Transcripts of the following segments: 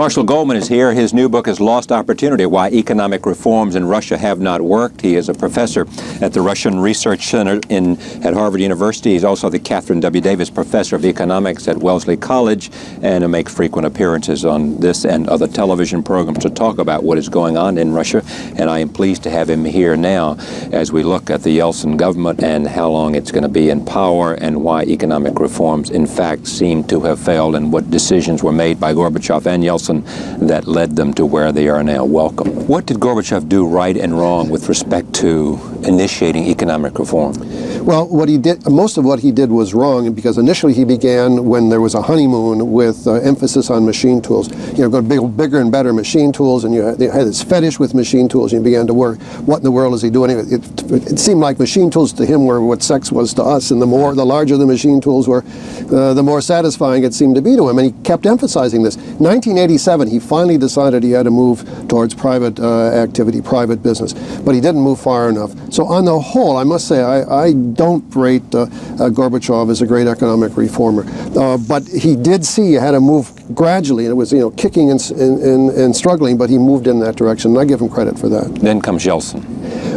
Marshall Goldman is here. His new book is Lost Opportunity, Why Economic Reforms in Russia Have Not Worked. He is a professor at the Russian Research Center at Harvard University. He's also the Catherine W. Davis Professor of Economics at Wellesley College, and makes frequent appearances on this and other television programs to talk about what is going on in Russia. And I am pleased to have him here now as we look at the Yeltsin government and how long it's going to be in power and why economic reforms, in fact, seem to have failed and what decisions were made by Gorbachev and Yeltsin that led them to where they are now. Welcome. What did Gorbachev do right and wrong with respect to initiating economic reform? Well, what he did, most of what he did was wrong, because initially he began when there was a honeymoon with emphasis on machine tools. You know, go build bigger and better machine tools, and you had this fetish with machine tools, and you began to worry, what in the world is he doing? It seemed like machine tools to him were what sex was to us, and the larger the machine tools were, the more satisfying it seemed to be to him, and he kept emphasizing this. 1987, he finally decided he had to move towards private activity, private business, but he didn't move far enough. So on the whole, I must say, I don't rate Gorbachev as a great economic reformer, but he did see you had to move gradually, and it was, you know, kicking and struggling, but he moved in that direction, and I give him credit for that. Then comes Yeltsin.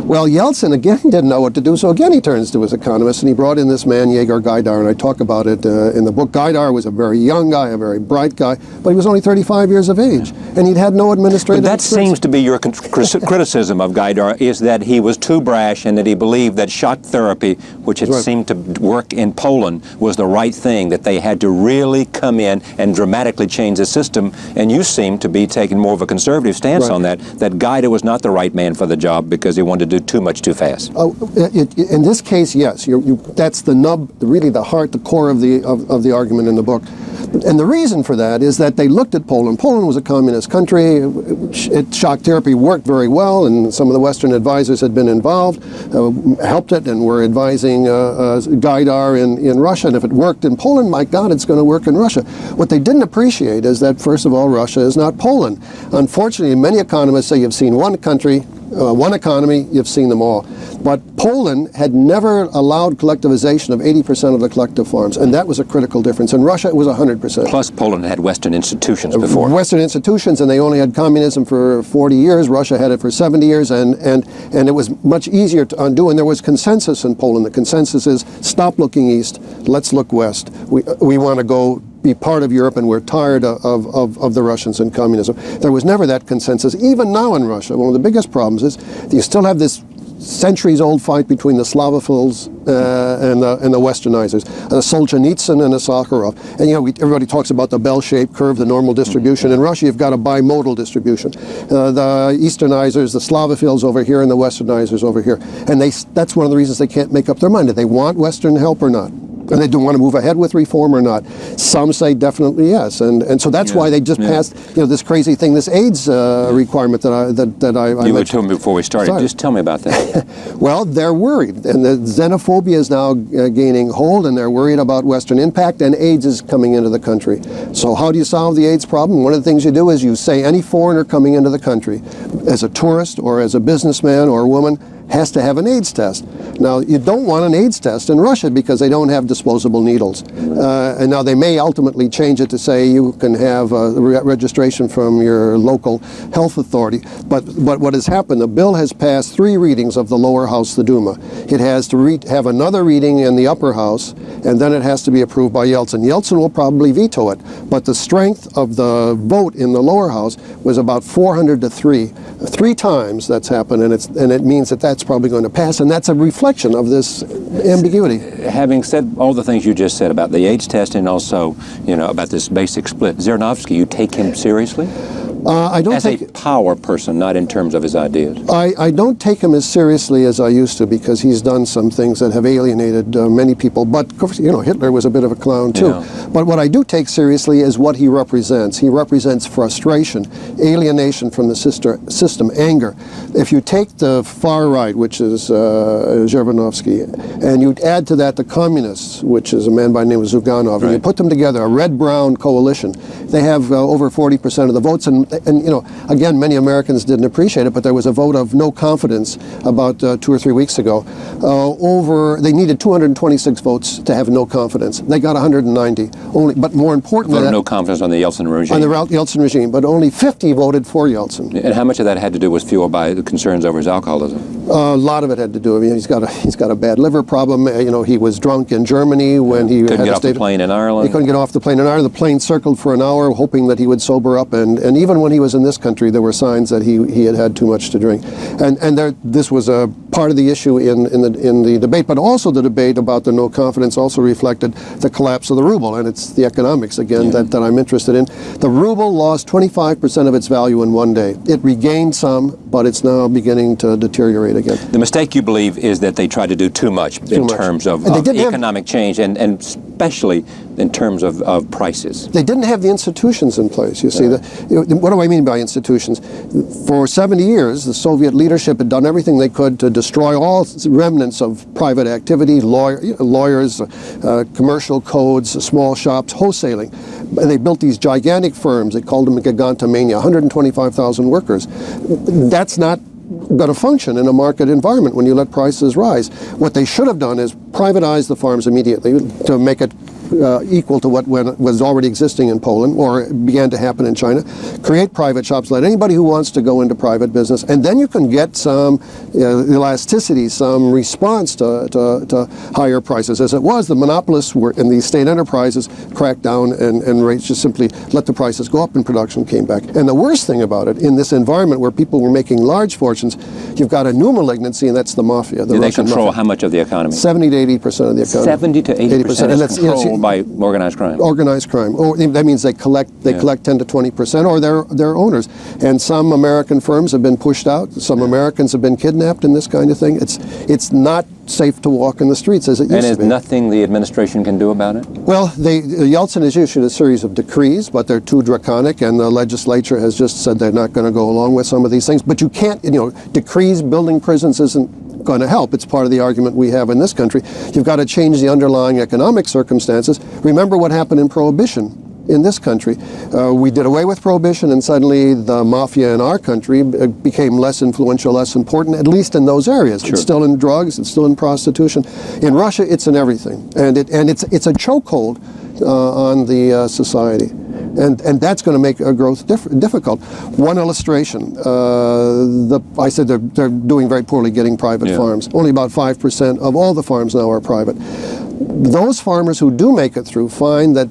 Well, Yeltsin, again, didn't know what to do, so again he turns to his economists, and he brought in this man, Yegor Gaidar, and I talk about it in the book. Gaidar was a very young guy, a very bright guy, but he was only 35 years of age, and he'd had no administrative experience. But that seems to be your criticism of Gaidar, is that he was too brash and that he believed that shock therapy, which had seemed to work in Poland, was the right thing, that they had to really come in and dramatically change the system, and you seem to be taking more of a conservative stance on that Gaidar was not the right man for the job because he wanted to do too much too fast. In this case, yes, that's the nub, really the heart, the core of the argument in the book. And the reason for that is that they looked at Poland. Poland was a communist country. Shock therapy worked very well, and some of the Western advisors had been involved, helped it, and were advising Gaidar in Russia. And if it worked in Poland, my God, it's going to work in Russia. What they didn't appreciate is that, first of all, Russia is not Poland. Unfortunately, many economists say you've seen one country, one economy, you've seen them all. But Poland had never allowed collectivization of 80% of the collective farms, and that was a critical difference. In Russia, it was 100%. Plus, Poland had Western institutions before. Western institutions, and they only had communism for 40 years. Russia had it for 70 years, and it was much easier to undo. And there was consensus in Poland. The consensus is, stop looking east, let's look west. We want to go be part of Europe, and we're tired of the Russians and communism. There was never that consensus. Even now in Russia, one of the biggest problems is you still have this centuries-old fight between the Slavophiles and the Westernizers, Solzhenitsyn and Sakharov. And you know, everybody talks about the bell-shaped curve, the normal distribution. In Russia, you've got a bimodal distribution. The Easternizers, the Slavophiles over here, and the Westernizers over here. And that's one of the reasons they can't make up their mind. Do they want Western help or not? And they don't want to move ahead with reform or not. Some say definitely yes, and so that's why they just passed, you know, this crazy thing, this AIDS requirement that I you were telling me before we started. Just tell me about that. Well, they're worried, and the xenophobia is now gaining hold, and they're worried about Western impact, and AIDS is coming into the country. So how do you solve the AIDS problem? One of the things you do is you say any foreigner coming into the country, as a tourist or as a businessman or a woman, has to have an AIDS test. Now, you don't want an AIDS test in Russia because they don't have disposable needles. And now they may ultimately change it to say you can have registration from your local health authority. But what has happened, the bill has passed 3 readings of the lower house, the Duma. It has to have another reading in the upper house, and then it has to be approved by Yeltsin. Yeltsin will probably veto it, but the strength of the vote in the lower house was about 400 to 3. 3 times that's happened, and it means that that's probably going to pass, and that's a reflection of this ambiguity. Having said all the things you just said about the AIDS test and also, you know, about this basic split, Zhirinovsky, you take him seriously? I don't as a power person, not in terms of his ideas. I don't take him as seriously as I used to, because he's done some things that have alienated many people. But of course, you know, Hitler was a bit of a clown too. Yeah. But what I do take seriously is what he represents. He represents frustration, alienation from the system, anger. If you take the far right, which is Zhirinovsky, and you add to that the communists, which is a man by the name of Zyuganov, and you put them together, a red-brown coalition, they have over 40% of the votes, and and you know, again, many Americans didn't appreciate it, but there was a vote of no confidence about 2 or 3 weeks ago. They needed 226 votes to have no confidence. They got 190. Only, but more important than that, no confidence on the Yeltsin regime. On the Yeltsin regime, but only 50 voted for Yeltsin. And how much of that had to do was fueled by the concerns over his alcoholism? A lot of it had to do. I mean, he's got a bad liver problem. You know, he was drunk in Germany when he couldn't get off the plane in Ireland. He couldn't get off the plane in Ireland. The plane circled for an hour, hoping that he would sober up. And even when he was in this country, there were signs that he had had too much to drink. And this was a part of the issue in the debate. But also the debate about the no confidence also reflected the collapse of the ruble, and it's the economics again that I'm interested in. The ruble lost 25% of its value in one day. It regained some, but it's now beginning to deteriorate again. The mistake, you believe, is that they tried to do too much in terms of economic change, and especially in terms of prices. They didn't have the institutions in place, you see. What do I mean by institutions? For 70 years, the Soviet leadership had done everything they could to destroy all remnants of private activity, lawyers, commercial codes, small shops, wholesaling. And they built these gigantic firms. They called them gigantomania, 125,000 workers. That's not going to function in a market environment when you let prices rise. What they should have done is privatize the farms immediately to make it equal to what was already existing in Poland or began to happen in China. Create private shops, let anybody who wants to go into private business, and then you can get some elasticity, some response to higher prices. As it was, the monopolists were in these state enterprises cracked down and rates just simply let the prices go up and production came back. And the worst thing about it, in this environment where people were making large fortunes, you've got a new malignancy, and that's the mafia. Do they control how much of the economy? 70 to 80% of the economy. 70 to 80% is controlled by organized crime. Organized crime. Oh, that means they collect 10 to 20%, or they're owners. And some American firms have been pushed out. Some Americans have been kidnapped in this kind of thing. It's not safe to walk in the streets as it used to be. And is nothing the administration can do about it? Well, Yeltsin has issued a series of decrees, but they're too draconic, and the legislature has just said they're not going to go along with some of these things. But you can't, decrees building prisons isn't going to help. It's part of the argument we have in this country. You've got to change the underlying economic circumstances. Remember what happened in Prohibition in this country. We did away with Prohibition, and suddenly the mafia in our country became less influential, less important, at least in those areas. Sure. It's still in drugs, it's still in prostitution. In Russia, it's in everything. And it's a chokehold on the society. And that's going to make growth difficult. One illustration, I said they're doing very poorly getting private farms. Only about 5% of all the farms now are private. Those farmers who do make it through find that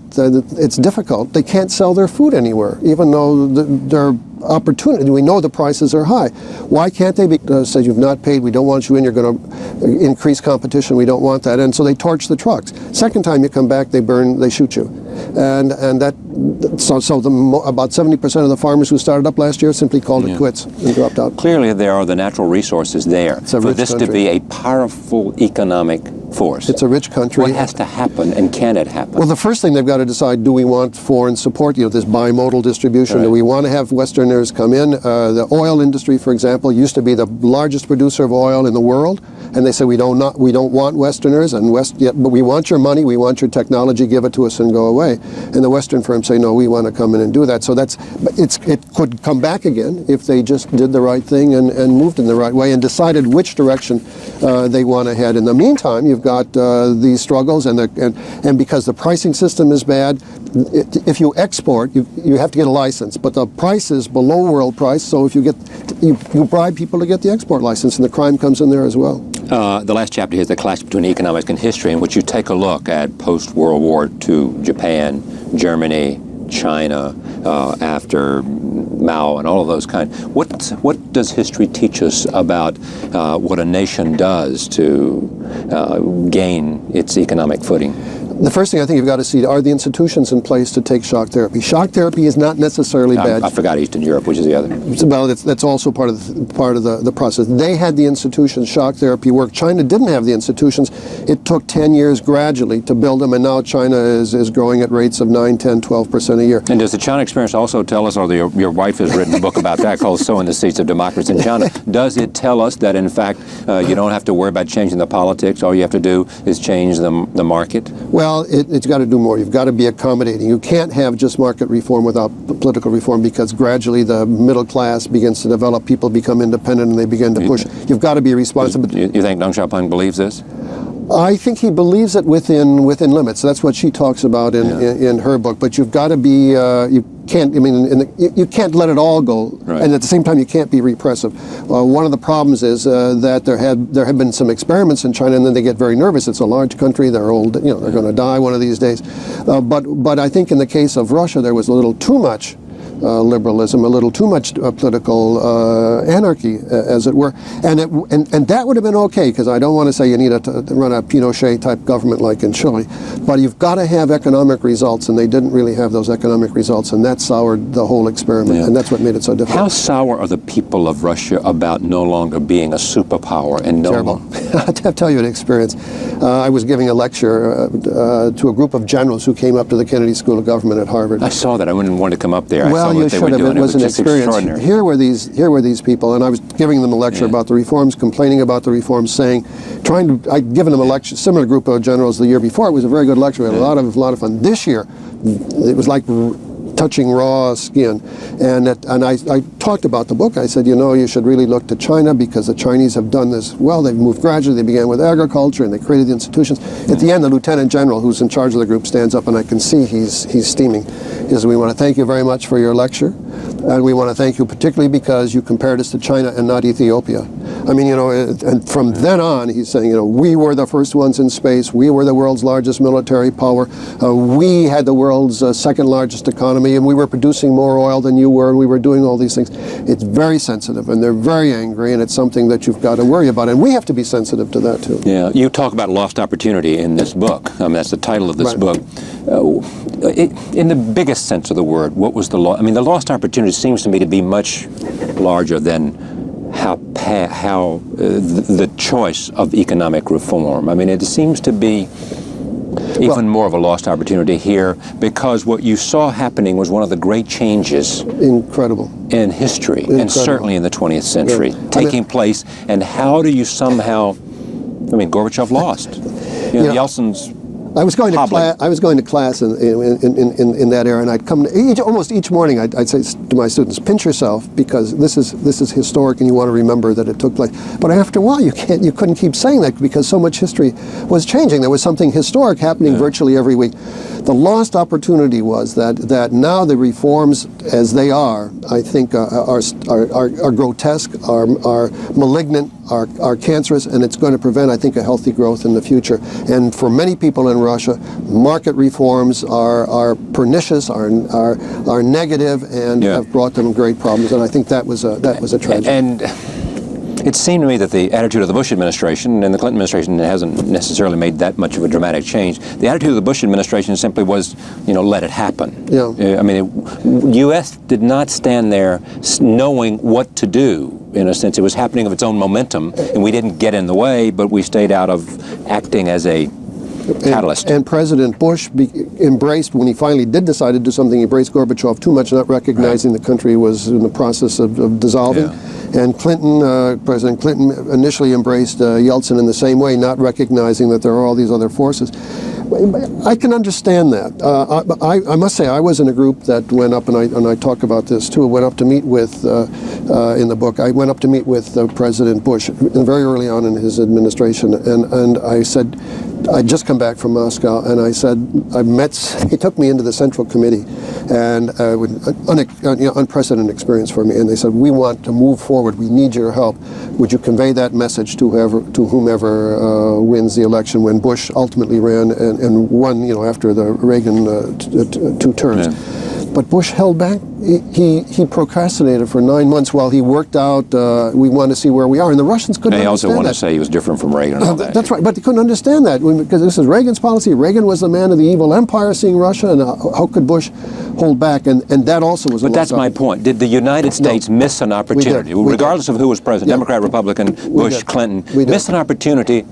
it's difficult. They can't sell their food anywhere, even though they're opportunity. We know the prices are high. Why can't they? Because say you've not paid, we don't want you in, you're going to increase competition, we don't want that. And so they torch the trucks. Second time you come back, they shoot you. And about 70% of the farmers who started up last year simply called it quits and dropped out. Clearly there are the natural resources there for this country to be a powerful economic force. It's a rich country. What has to happen, and can it happen? Well, the first thing they've got to decide, do we want foreign support, this bimodal distribution? Right. Do we want to have Westerners come in? The oil industry, for example, used to be the largest producer of oil in the world, and they say we don't want Westerners, but we want your money, we want your technology, give it to us and go away. And the Western firms say, no, we want to come in and do that. So it could come back again if they just did the right thing and moved in the right way and decided which direction they want to head. In the meantime, you've got these struggles, and because the pricing system is bad, if you export, you have to get a license, but the price is below world price. So if you bribe people to get the export license, and the crime comes in there as well. The last chapter here is the clash between economics and history, in which you take a look at post-World War II Japan, Germany, China, after Mao, and all of those kind. What does history teach us about what a nation does to gain its economic footing? The first thing I think you've got to see are the institutions in place to take shock therapy. Shock therapy is not necessarily bad. I forgot Eastern Europe, which is the other. Well, that's also part of the process. They had the institutions. Shock therapy worked. China didn't have the institutions. It took 10 years gradually to build them, and now China is growing at rates of 9, 10, 12% a year. And does the China experience also tell us, or your wife has written a book about that called Sowing the Seeds of Democracy in China, does it tell us that in fact you don't have to worry about changing the politics, all you have to do is change the market? Well, Well, it's got to do more. You've got to be accommodating. You can't have just market reform without political reform, because gradually the middle class begins to develop. People become independent and they begin to push. You've got to be responsible. You think Deng Xiaoping believes this? I think he believes it within limits. That's what she talks about in her book. But you've got to be. You can't. I mean, you can't let it all go. Right. And at the same time, you can't be repressive. One of the problems is that there have been some experiments in China, and then they get very nervous. It's a large country. They're old. You know, they're going to die one of these days. But I think in the case of Russia, there was a little too much liberalism, a little too much political anarchy, as it were, and that would have been okay, because I don't want to say you need to run a Pinochet-type government like in Chile, but you've got to have economic results, and they didn't really have those economic results, and that soured the whole experiment, and that's what made it so difficult. How sour are the people of Russia about no longer being a superpower and Terrible. I'll tell you an experience. I was giving a lecture to a group of generals who came up to the Kennedy School of Government at Harvard. I saw that. I wouldn't want to come up there. Well, you should have. It was an experience. Here were these people, and I was giving them a lecture about the reforms, complaining about the reforms, I'd given them a lecture, similar group of generals the year before. It was a very good lecture. We had a lot of fun. This year, it was like touching raw skin, and I talked about the book. I said, you know, you should really look to China, because the Chinese have done this well. They've moved gradually. They began with agriculture, and they created the institutions. At the end, the lieutenant general, who's in charge of the group, stands up, and I can see he's steaming. He says, we want to thank you very much for your lecture, and we want to thank you particularly because you compared us to China and not Ethiopia. I mean, you know, and from then on, he's saying, you know, we were the first ones in space. We were the world's largest military power. We had the world's second largest economy, and we were producing more oil than you were, and we were doing all these things. It's very sensitive, and they're very angry, and it's something that you've got to worry about, and we have to be sensitive to that too. Yeah, you talk about lost opportunity in this book. I mean, that's the title of this book. In the biggest sense of the word, what was the loss? I mean, the lost opportunity seems to me to be much larger than the choice of economic reform. I mean, it seems to be even more of a lost opportunity here, because what you saw happening was one of the great changes in history, and certainly in the 20th century, taking place. And how do you somehow, I mean, Gorbachev lost. You know, Yeltsin's I was going to class in that era, and I'd come almost each morning. I'd say to my students, "Pinch yourself, because this is historic, and you want to remember that it took place." But after a while, you couldn't keep saying that, because so much history was changing. There was something historic happening virtually every week. The lost opportunity was that now the reforms, as they are, I think, are grotesque, are malignant, are cancerous, and it's going to prevent, I think, a healthy growth in the future. And for many people in Russia, market reforms are pernicious, are negative, and have brought them great problems. And I think that was a tragedy. And it seemed to me that the attitude of the Bush administration and the Clinton administration hasn't necessarily made that much of a dramatic change. The attitude of the Bush administration simply was, you know, let it happen. Yeah. I mean, the U.S. did not stand there knowing what to do. In a sense, it was happening of its own momentum, and we didn't get in the way, but we stayed out of acting as a catalyst. And President Bush embraced, when he finally did decide to do something, he embraced Gorbachev too much, not recognizing the country was in the process of dissolving. And President Clinton initially embraced Yeltsin in the same way, not recognizing that there are all these other forces. I can understand that. I must say, I was in a group that went up, and I talk about this too, went up to meet with, in the book, I went up to meet with President Bush very early on in his administration, and I said, I'd just come back from Moscow, and I said, he took me into the Central Committee, and unprecedented experience for me, and they said, we want to move forward, we need your help. Would you convey that message to whomever wins the election, when Bush ultimately ran and won, you know, after the Reagan two terms. But Bush held back. He procrastinated for 9 months while he worked out, we want to see where we are. And the Russians couldn't understand that. They also want to say he was different from Reagan and all that. That's right, but they couldn't understand that, because this is Reagan's policy. Reagan was the man of the evil empire seeing Russia, and how could Bush hold back? And that also was a But that's my point. Did the United States miss an opportunity, regardless of who was president, Democrat, Republican, Bush, Clinton, miss an opportunity?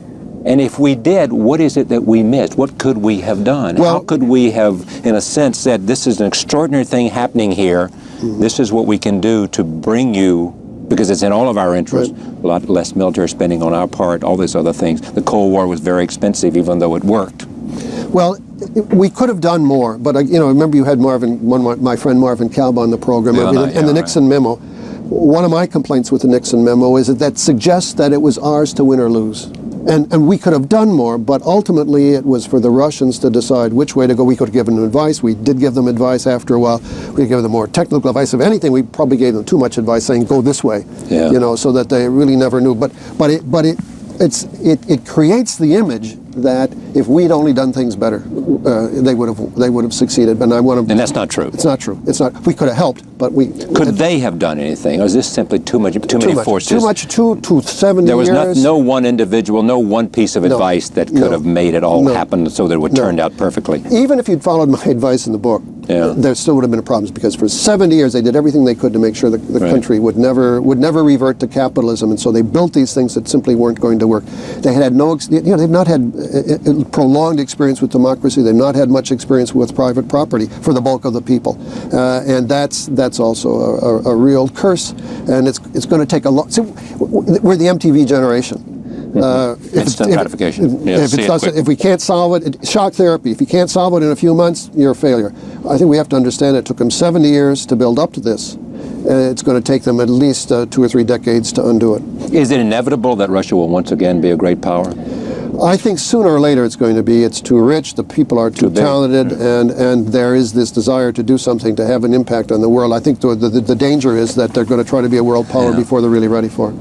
And if we did, what is it that we missed? What could we have done? How could we have, in a sense, said, this is an extraordinary thing happening here. This is what we can do to bring you, because it's in all of our interests, a lot less military spending on our part, all these other things. The Cold War was very expensive, even though it worked. Well, we could have done more, but remember you had my friend Marvin Kalb on the program, and the Nixon memo. One of my complaints with the Nixon memo is that suggests that it was ours to win or lose. And we could have done more, but ultimately it was for the Russians to decide which way to go. We could have given them advice. We did give them advice after a while. We gave them more technical advice. If anything, we probably gave them too much advice, saying go this way, so that they really never knew. But it creates the image that if we'd only done things better, they would have succeeded. And and that's not true. It's not true. It's not. We could have helped, but we could they have done anything, or is this simply too many forces? Too much. 70 There was years. no one individual, no one piece of advice that could have made it all happen so that it would turn out perfectly. Even if you'd followed my advice in the book, there still would have been problems, because for 70 years they did everything they could to make sure that the country would never revert to capitalism, and so they built these things that simply weren't going to work. They had they've not had prolonged experience with democracy. They've not had much experience with private property for the bulk of the people, and that's also a real curse. And it's going to take a lot. See, we're the MTV generation. Instant gratification. If we can't solve it, shock therapy. If you can't solve it in a few months, you're a failure. I think we have to understand it took them 70 years to build up to this. It's going to take them at least 2 or 3 decades to undo it. Is it inevitable that Russia will once again be a great power? I think sooner or later it's going to be. It's too rich, the people are too talented, and there is this desire to do something, to have an impact on the world. I think the danger is that they're going to try to be a world power before they're really ready for it.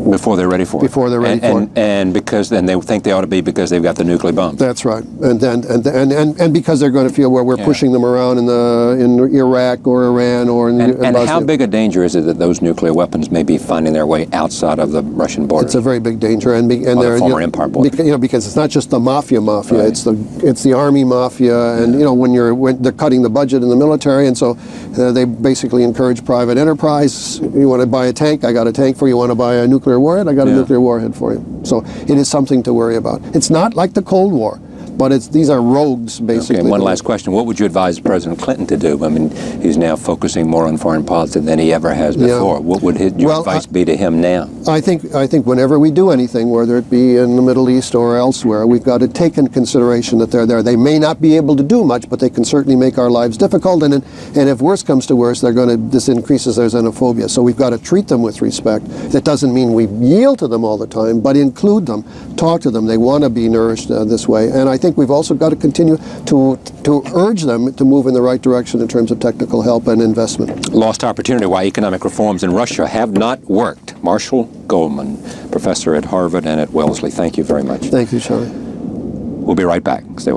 Before they're ready for it. Before they're ready for it. And because then they think they ought to be, because they've got the nuclear bomb. That's right. And because they're going to feel where we're pushing them around in Iraq or Iran or in Bosnia. And how big a danger is it that those nuclear weapons may be finding their way outside of the Russian border? It's a very big danger, and the former empire border. Because it's not just the mafia. It's the army mafia, and when they're cutting the budget in the military, and so they basically encourage private enterprise. You want to buy a tank? I got a tank for you. You want to buy a nuclear warhead? I got a nuclear warhead for you. So it is something to worry about. It's not like the Cold War, but these are rogues, basically. Okay, and one last question. What would you advise President Clinton to do? I mean, he's now focusing more on foreign policy than he ever has before. What would your advice be to him now? I think whenever we do anything, whether it be in the Middle East or elsewhere, we've got to take in consideration that they're there. They may not be able to do much, but they can certainly make our lives difficult. And if worse comes to worse, this increases their xenophobia. So we've got to treat them with respect. That doesn't mean we yield to them all the time, but include them, talk to them. They want to be nourished this way. And I think we've also got to continue to urge them to move in the right direction in terms of technical help and investment. Lost opportunity: why economic reforms in Russia have not worked. Marshall Goldman, professor at Harvard and at Wellesley. Thank you very much. Thank you, Charlie. We'll be right back. Stay with us.